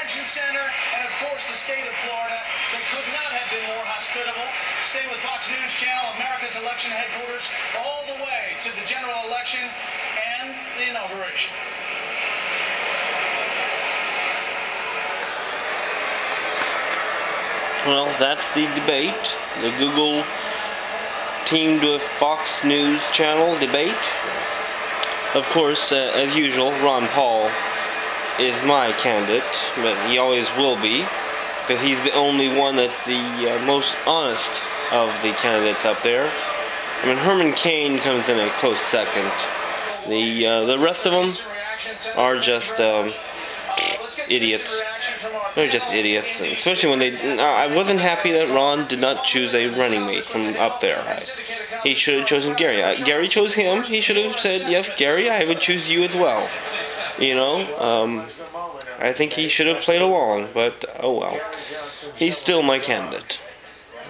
Convention Center, and of course the state of Florida. They could not have been more hospitable. Stay with Fox News Channel, America's election headquarters, all the way to the general election and the inauguration. Well, that's the debate. The Google teamed with Fox News Channel debate. Of course, as usual, Ron Paul is my candidate, but he always will be, because he's the only one that's the most honest of the candidates up there. I mean, Herman Cain comes in a close second. The rest of them are just idiots. They're just idiots, especially when they... I wasn't happy that Ron did not choose a running mate from up there. He should have chosen Gary. Gary chose him. He should have said, yes, Gary, I would choose you as well. You know, I think he should have played along, but oh well. He's still my candidate.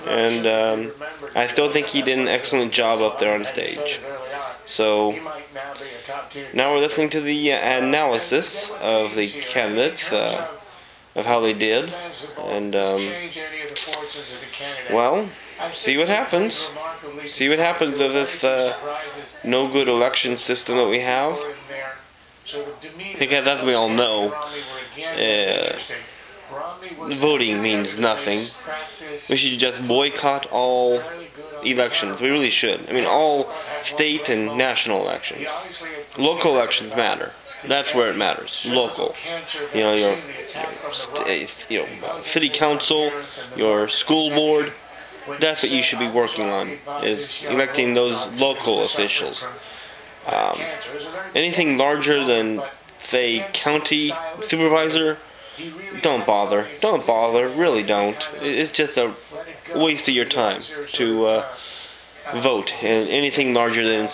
And I still think he did an excellent job up there on stage. So, now we're listening to the analysis of the candidates, of how they did, and, well, see what happens. See what happens with this no-good election system that we have. Because as we all know, voting means nothing. We should just boycott all elections. We really should. I mean, all state and national elections. Local elections matter. That's where it matters. Local. You know, your city council, your school board. That's what you should be working on, is electing those local officials. Anything larger than, say, county supervisor, don't bother. Don't bother. Really don't. It's just a waste of your time to vote in anything larger than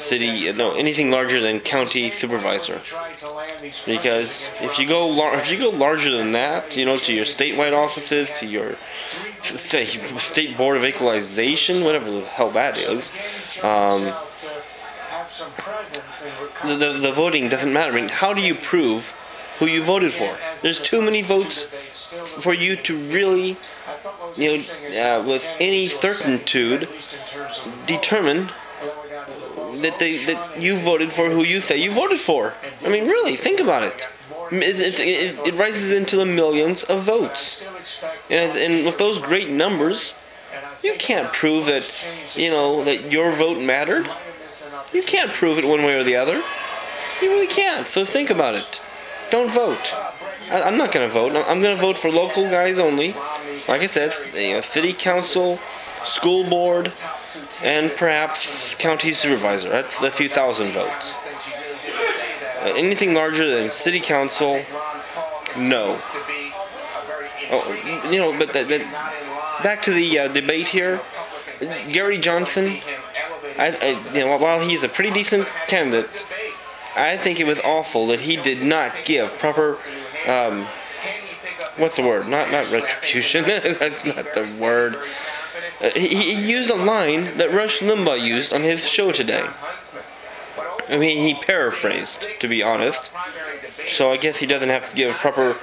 anything larger than county supervisor. Because if you go larger than that, you know, to your statewide offices, to your state board of equalization, whatever the hell that is, the voting doesn't matter. I mean, how do you prove who you voted for? There's too many votes for you to really, you know, with any certitude, determine that you voted for who you say you voted for. I mean, really, think about it. It rises into the millions of votes, and with those great numbers, you can't prove that, you know, that your vote mattered. You can't prove it one way or the other. You really can't. So think about it. Don't vote. I'm not going to vote. I'm going to vote for local guys only. Like I said, you know, city council, school board, and perhaps county supervisor. That's a few thousand votes. Anything larger than city council, no. Oh, you know, but back to the debate here. Gary Johnson, you know, while he's a pretty decent candidate, I think it was awful that he did not give proper, what's the word? Not retribution. That's not the word. He used a line that Rush Limbaugh used on his show today. I mean, he paraphrased, to be honest. So I guess he doesn't have to give proper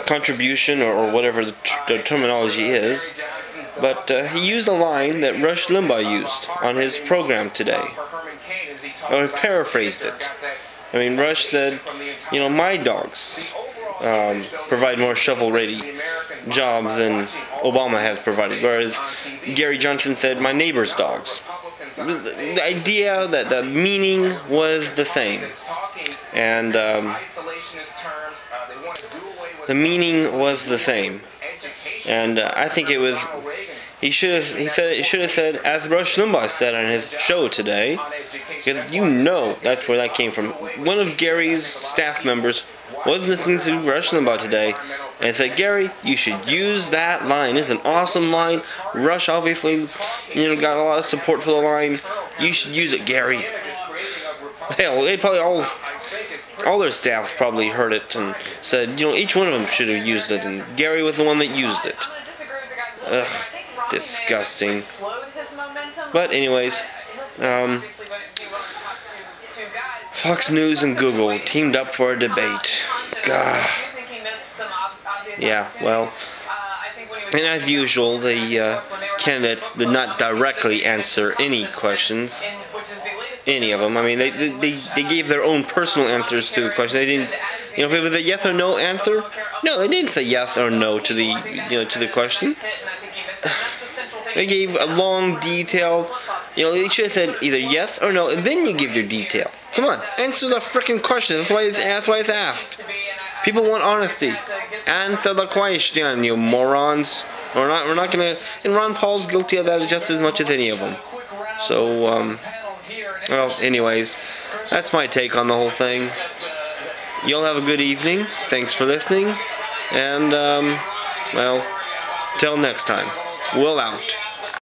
contribution or whatever the terminology is. But he used a line that Rush Limbaugh used on his program today. Or he paraphrased it. I mean, Rush said, you know, my dogs provide more shovel-ready jobs than Obama has provided. Whereas Gary Johnson said, my neighbor's dogs. The idea, that the meaning was the same. And the meaning was the same. And I think it was... He should have said, as Rush Limbaugh said on his show today, because you know that's where that came from. One of Gary's staff members was listening to Rush Limbaugh today and said, Gary, you should use that line. It's an awesome line. Rush obviously, you know, got a lot of support for the line. You should use it, Gary. Hell, they probably all their staff probably heard it and said, you know, each one of them should have used it, and Gary was the one that used it. Ugh. Disgusting. But anyways, Fox News and Google teamed up for a debate. God. Yeah, well, and as usual, the candidates did not directly answer any questions, any of them. I mean, they gave their own personal answers to the question. They didn't, you know, if it was a yes or no answer, no, they didn't say yes or no to the, to the question. They gave a long, detailed, they should have said either yes or no, and then you give your detail. Come on, answer the freaking question. That's why it's asked. People want honesty. Answer the question, you morons. We're not gonna. And Ron Paul's guilty of that just as much as any of them. So, well, anyways, that's my take on the whole thing. You'll have a good evening. Thanks for listening. And, well, till next time. Will out.